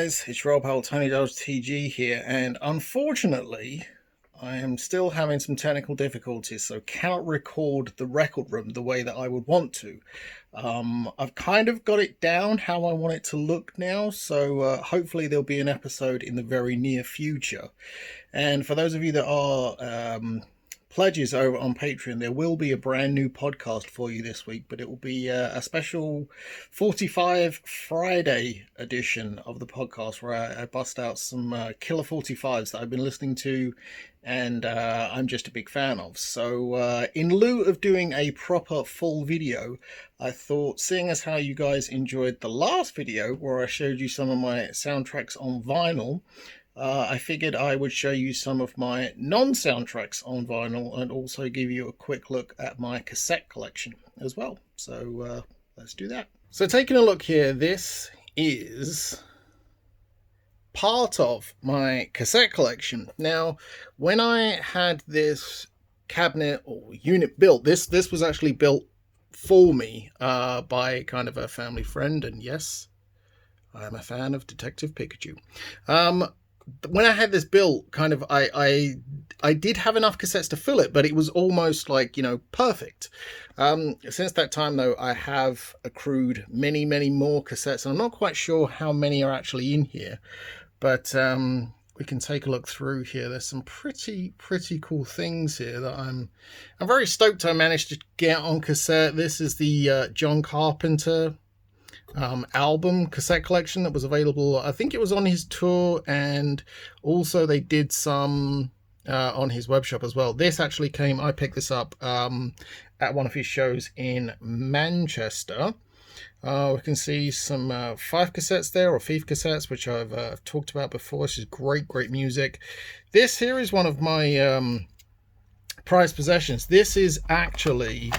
guys, it's your old pal Tony Dodge TG here, and unfortunately, I am still having some technical difficulties, so cannot record the record room the way that I would want to. I've kind of got it down how I want it to look now, so hopefully there'll be an episode in the very near future. And for those of you that are pledges over on Patreon, there will be a brand new podcast for you this week, but it will be a special 45 Friday edition of the podcast where I bust out some killer 45s that I've been listening to and I'm just a big fan of. So in lieu of doing a proper full video, I thought, seeing as how you guys enjoyed the last video where I showed you some of my soundtracks on vinyl, I figured I would show you some of my non-soundtracks on vinyl and also give you a quick look at my cassette collection as well. So let's do that. So taking a look here, this is part of my cassette collection. Now, when I had this cabinet or unit built, this was actually built for me by kind of a family friend, and yes, I am a fan of Detective Pikachu. When I had this built, kind of, I did have enough cassettes to fill it, but it was almost like, you know, perfect. Since that time, though, I have accrued many, many more cassettes, and I'm not quite sure how many are actually in here, but we can take a look through here. There's some pretty cool things here that I'm very stoked I managed to get on cassette. This is the John Carpenter album cassette collection that was available. I think it was on his tour, and also they did some on his web shop as well. This actually came, I picked this up at one of his shows in Manchester. We can see some Fife cassettes there, or Fife cassettes, which I've talked about before. This is great music. This here is one of my prized possessions. This is actually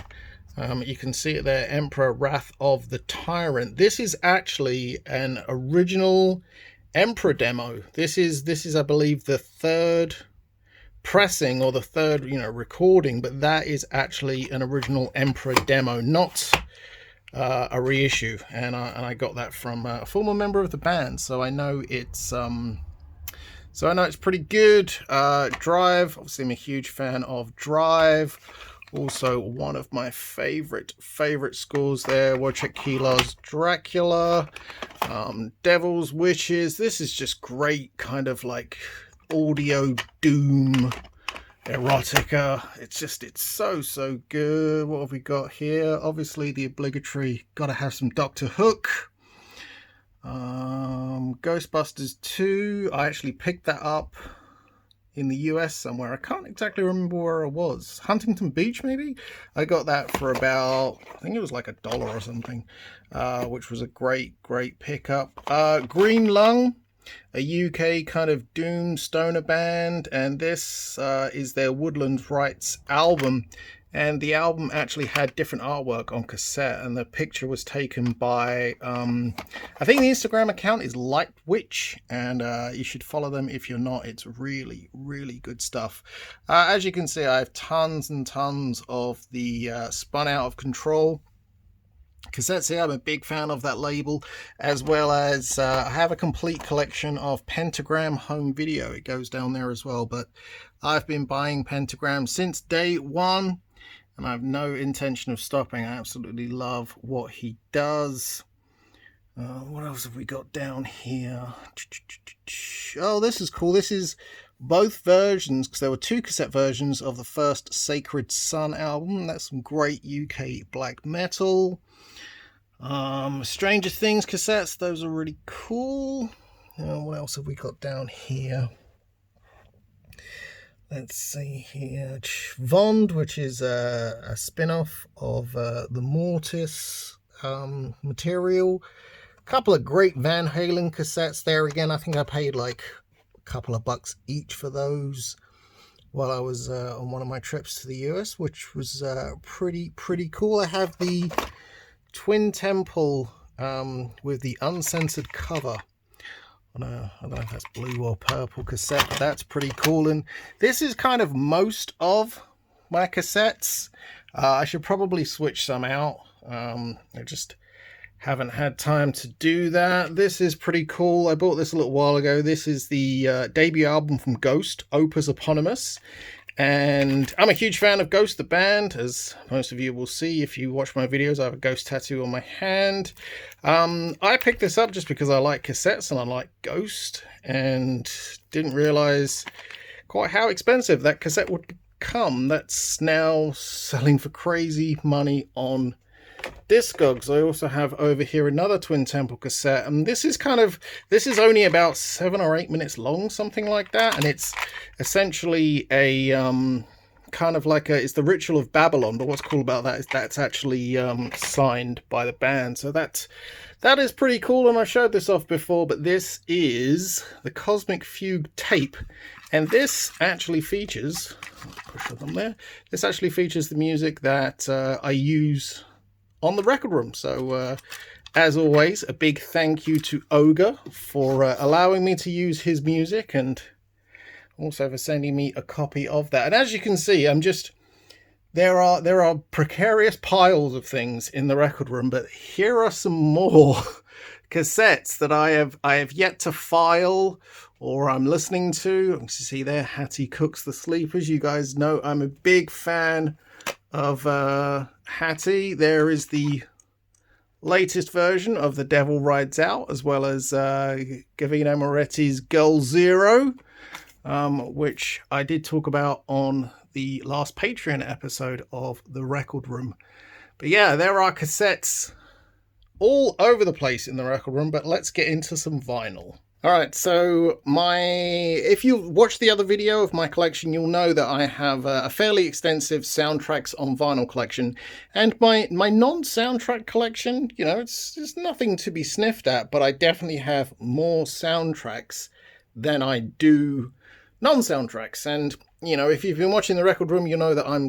you can see it there, Emperor Wrath of the Tyrant. This is actually an original Emperor demo. This is I believe the third pressing, or the third, you know, recording, but that is actually an original Emperor demo, not a reissue. And I got that from a former member of the band, so I know it's pretty good. Drive, obviously I'm a huge fan of Drive. Also, one of my favorite scores there, Wojciech Kilar's Dracula, Devil's Wishes. This is just great, kind of like audio doom erotica. It's so good. What have we got here? Obviously the obligatory, gotta have some Doctor Hook. Ghostbusters 2. I actually picked that up in the US somewhere. I can't exactly remember where it was. Huntington Beach, maybe? I got that for about, I think it was like $1 or something, which was a great pickup. Green Lung, a UK kind of doom stoner band, and this is their Woodland Rights album. And the album actually had different artwork on cassette, and the picture was taken by, I think the Instagram account is Light Witch, and you should follow them if you're not. It's really good stuff. As you can see, I have tons and tons of the Spun Out of Control cassettes here. I'm a big fan of that label, as well as I have a complete collection of Pentagram home video. It goes down there as well, but I've been buying Pentagram since day one, and I have no intention of stopping. I absolutely love what he does. What else have we got down here? Oh, this is cool. This is both versions, because there were two cassette versions of the first Sacred Sun album. That's some great UK black metal. Stranger Things cassettes. Those are really cool. What else have we got down here? Let's see here. Vond, which is a spin-off of the Mortis material. A couple of great Van Halen cassettes there. Again, I think I paid like a couple of bucks each for those while I was on one of my trips to the US, which was pretty cool. I have the Twin Temple with the uncensored cover. I don't know if that's blue or purple cassette, but that's pretty cool. And this is kind of most of my cassettes. I should probably switch some out. I just Haven't had time to do that. This is pretty cool. I bought this a little while ago. This is the debut album from Ghost, Opus Eponymous. And I'm a huge fan of Ghost, the band, as most of you will see if you watch my videos. I have a Ghost tattoo on my hand. I picked this up just because I like cassettes and I like Ghost, and didn't realize quite how expensive that cassette would become. That's now selling for crazy money on Discogs. I also have over here another Twin Temple cassette, and this is only about 7 or 8 minutes long, something like that, and it's essentially a it's the Ritual of Babylon, but what's cool about that is that's actually signed by the band, so that is pretty cool. And I showed this off before, but this is the Cosmic Fugue tape, and this actually features, push it on there, this actually features the music that I use on the record room. So as always, a big thank you to Ogre for allowing me to use his music, and also for sending me a copy of that. And as you can see, there are precarious piles of things in the record room, but here are some more cassettes that I have yet to file, or I'm listening to. You can see there, Hattie Cooks the Sleepers. You guys know I'm a big fan of Hattie. There is the latest version of The Devil Rides Out, as well as Gavino Moretti's Girl Zero, which I did talk about on the last Patreon episode of The Record Room. But yeah, there are cassettes all over the place in the record room, but let's get into some vinyl. Alright, so if you watched the other video of my collection, you'll know that I have a fairly extensive soundtracks on vinyl collection. And my non-soundtrack collection, you know, it's nothing to be sniffed at, but I definitely have more soundtracks than I do non-soundtracks. And, you know, if you've been watching the record room, you know that I'm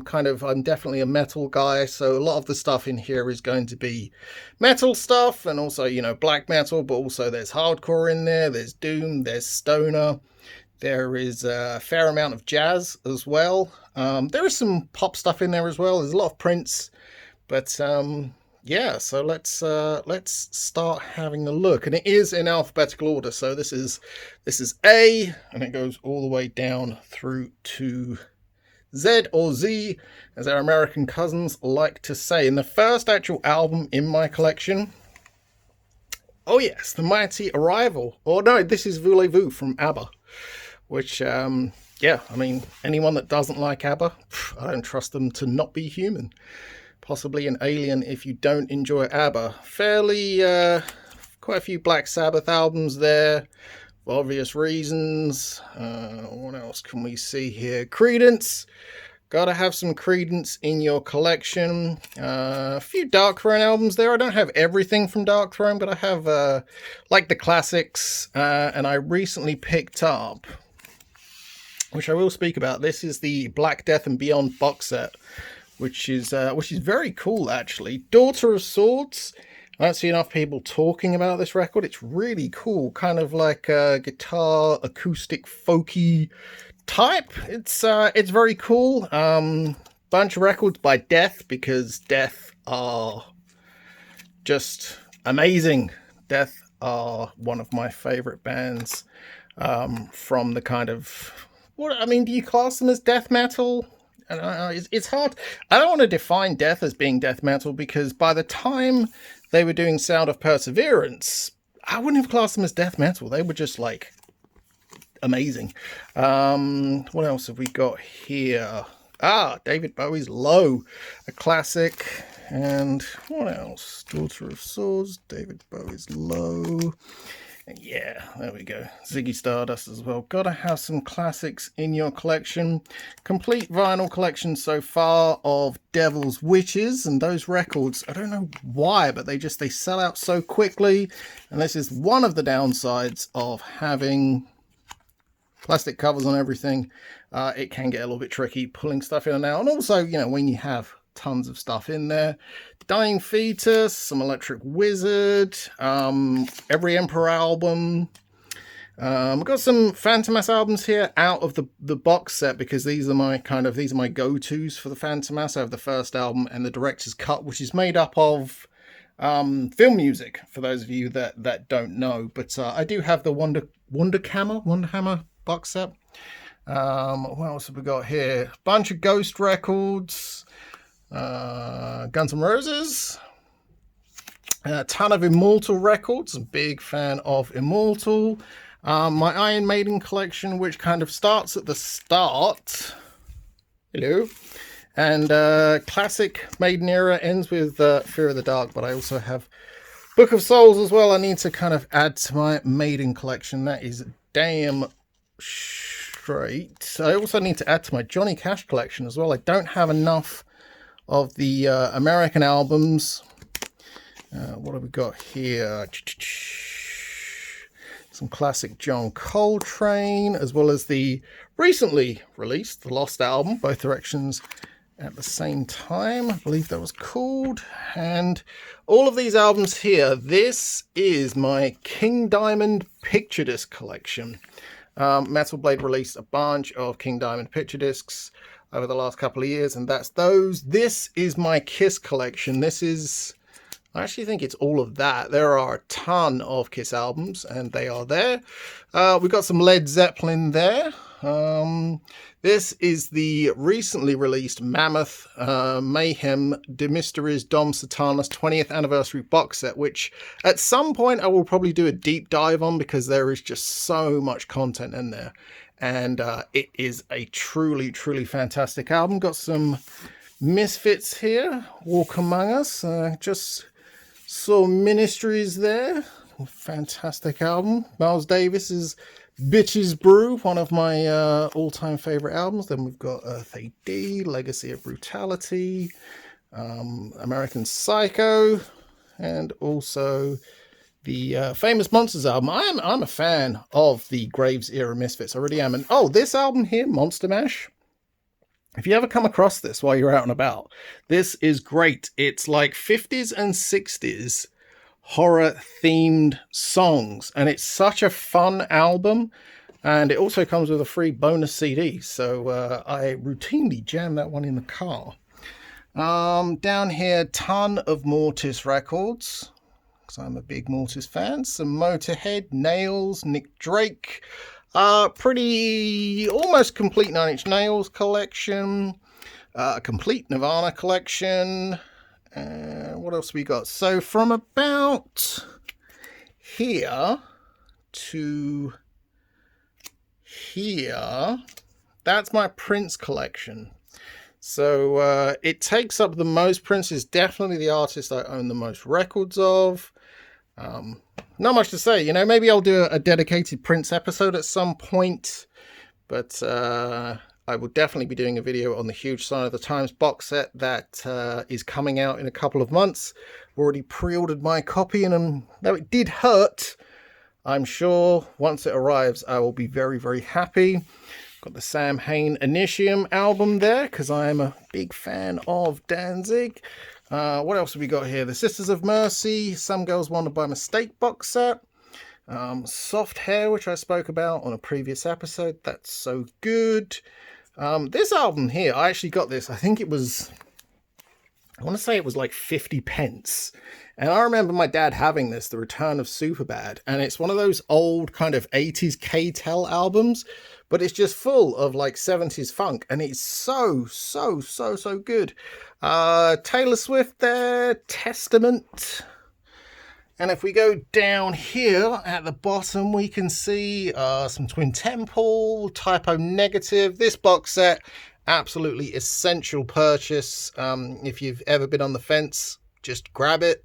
definitely a metal guy, so a lot of the stuff in here is going to be metal stuff, and also, you know, black metal, but also there's hardcore in there, there's doom, there's stoner, there is a fair amount of jazz as well. There is some pop stuff in there as well. There's a lot of Prince, but yeah, so let's start having a look, and it is in alphabetical order. So this is A, and it goes all the way down through to Z, or Z, as our American cousins like to say. And the first actual album in my collection, oh yes, the mighty Arrival. Or no, this is Voulez-Vous from ABBA, which yeah, I mean, anyone that doesn't like ABBA, I don't trust them to not be human. Possibly an alien if you don't enjoy ABBA. Quite a few Black Sabbath albums there, for obvious reasons. What else can we see here? Creedence. Gotta have some Creedence in your collection. A few Darkthrone albums there. I don't have everything from Darkthrone, but I have like the classics. And I recently picked up, which I will speak about. This is the Black Death and Beyond box set, which is very cool, actually. Daughter of Swords. I don't see enough people talking about this record. It's really cool, kind of like a guitar, acoustic, folky type. It's very cool. Bunch of records by Death, because Death are just amazing. Death are one of my favorite bands from the kind of, do you class them as death metal? It's hard. I don't want to define Death as being death metal, because by the time they were doing Sound of Perseverance, I wouldn't have classed them as death metal. They were just like amazing. What else have we got here? David Bowie's Low, a classic. And what else? Daughter of Swords, David Bowie's Low. Yeah, there we go. Ziggy Stardust as well. Gotta have some classics in your collection. Complete vinyl collection so far of Devil's Wishes, and those records, I don't know why, but they sell out so quickly. And this is one of the downsides of having plastic covers on everything. It can get a little bit tricky pulling stuff in and out. And also, you know, when you have tons of stuff in there. Dying Fetus, some Electric Wizard, every Emperor album. I've got some Fantomas albums here out of the box set, because these are my go-tos for the Fantomas. I have the first album and the director's cut, which is made up of film music, for those of you that don't know. But I do have the Wunderhammer box set. What else have we got here? Bunch of Ghost records, Guns N' Roses, a ton of Immortal records. A big fan of Immortal. My Iron Maiden collection, which kind of starts at the start. Hello. And classic Maiden era, ends with Fear of the Dark, but I also have Book of Souls as well. I need to kind of add to my Maiden collection. That is damn straight. I also need to add to my Johnny Cash collection as well. I don't have enough of the American albums. What have we got here? Some classic John Coltrane, as well as the recently released The Lost Album, Both Directions at the same time, I believe that was called. And all of these albums here, this is my King Diamond picture disc collection. Metal Blade released a bunch of King Diamond picture discs over the last couple of years, and that's those. This is my Kiss collection. This is, I actually think it's all of that. There are a ton of Kiss albums, and they are there. We've got some Led Zeppelin there. This is the recently released Mammoth Mayhem De Mysteries Dom Satanas 20th anniversary box set, which at some point I will probably do a deep dive on, because there is just so much content in there. And it is a truly, truly fantastic album. Got some Misfits here, Walk Among Us. Just saw Ministries there. Fantastic album. Miles Davis's Bitches Brew, one of my all-time favorite albums. Then we've got Earth AD, Legacy of Brutality, American Psycho, and also the Famous Monsters album. I'm a fan of the Graves era Misfits. I really am. And oh, this album here, Monster Mash. If you ever come across this while you're out and about, this is great. It's like 50s and 60s horror themed songs, and it's such a fun album. And it also comes with a free bonus CD, so I routinely jam that one in the car. Down here, ton of Mortis records, because I'm a big Mortis fan. Some Motorhead, Nails, Nick Drake, pretty almost complete Nine Inch Nails collection, a complete Nirvana collection. What else we got? So from about here to here, that's my Prince collection. So it takes up the most. Prince is definitely the artist I own the most records of. Not much to say, you know. Maybe I'll do a dedicated Prince episode at some point, but I will definitely be doing a video on the Huge Sign of the Times box set that is coming out in a couple of months. I've already pre-ordered my copy, and though it did hurt, I'm sure once it arrives I will be very, very happy. Got the Sam Hain Initium album there, because I am a big fan of Danzig. What else have we got here? The Sisters of Mercy, Some Girls Wander by Mistake box set. Soft Hair, which I spoke about on a previous episode. That's so good. This album here, I actually got this, I think it was, I want to say it was like 50 pence. And I remember my dad having this, The Return of Superbad. And it's one of those old kind of 80s K-Tel albums, but it's just full of like 70s funk. And it's so good. Taylor Swift there, Testament. And if we go down here at the bottom, we can see some Twin Temple, Typo Negative. This box set, absolutely essential purchase. If you've ever been on the fence, just grab it.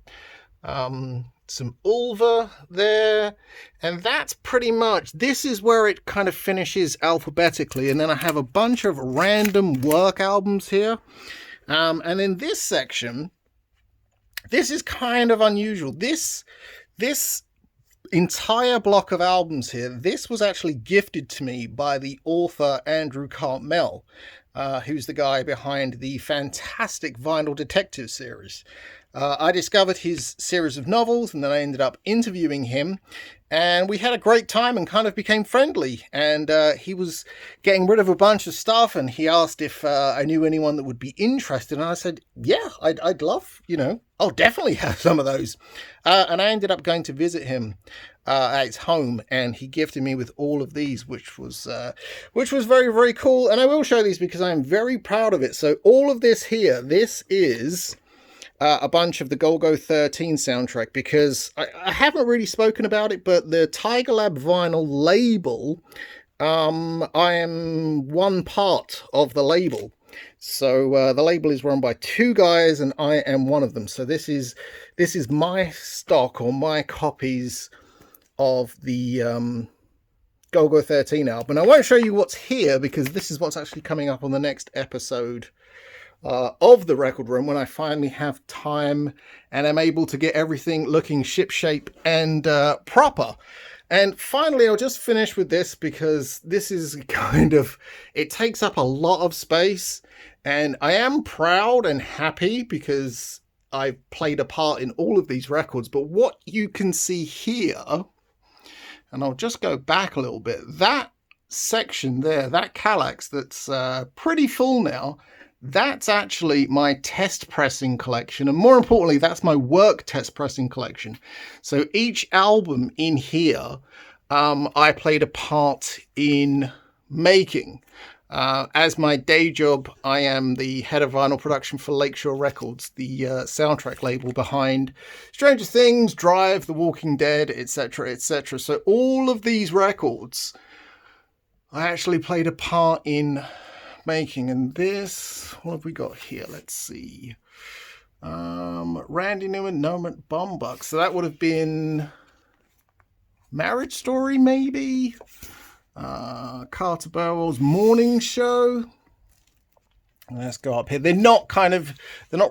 Some Ulver there. And that's pretty much, this is where it kind of finishes alphabetically. And then I have a bunch of random work albums here. And in this section, this is kind of unusual. This entire block of albums here, this was actually gifted to me by the author Andrew Cartmel, who's the guy behind the fantastic Vinyl Detective series. I discovered his series of novels, and then I ended up interviewing him, and we had a great time and kind of became friendly. And he was getting rid of a bunch of stuff, and he asked if I knew anyone that would be interested, and I said, yeah, I'd love, I'll definitely have some of those. And I ended up going to visit him at his home, and he gifted me with all of these, which was very, very cool. And I will show these because I am very proud of it. So all of this here, this is a bunch of the Golgo 13 soundtrack, because I haven't really spoken about it, but the Tiger Lab vinyl label, I am one part of the label. So the label is run by two guys, and I am one of them. So this is my stock, or my copies of the Golgo 13 album. And I won't show you what's here, because this is what's actually coming up on the next episode of the Record Room, when I finally have time and I'm able to get everything looking shipshape and proper. And finally, I'll just finish with this, because this is it takes up a lot of space, and I am proud and happy because I've played a part in all of these records. But what you can see here, and I'll just go back a little bit, that section there, that Kallax that's pretty full now, that's actually my test pressing collection, and more importantly, that's my work test pressing collection. So each album in here, I played a part in making. As my day job, I am the head of vinyl production for Lakeshore Records, the soundtrack label behind Stranger Things, Drive, The Walking Dead, etc., etc. So all of these records, I actually played a part in making. And this, what have we got here? Let's see. Randy Newman, Nomen Baumbach. So that would have been Marriage Story, maybe. Carter Burwell's Morning Show. Let's go up here. They're not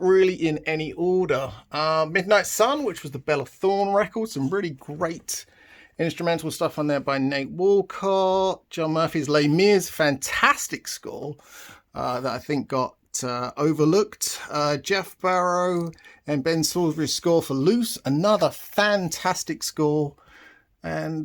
really in any order. Midnight Sun, which was the Bella Thorne record. Some really great instrumental stuff on there by Nate Walcott. John Murphy's Les Mis, fantastic score that I think got overlooked. Jeff Barrow and Ben Salisbury's score for Loose, another fantastic score. And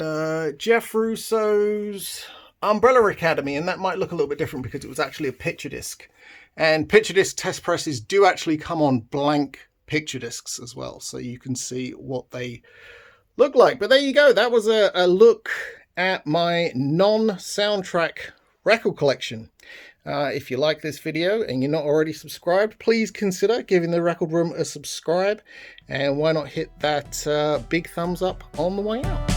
Jeff Russo's Umbrella Academy, and that might look a little bit different because it was actually a picture disc. And picture disc test presses do actually come on blank picture discs as well, so you can see what they look like. But there you go. That was a look at my non-soundtrack record collection. If you like this video and you're not already subscribed, please consider giving the Record Room a subscribe. And why not hit that big thumbs up on the way out.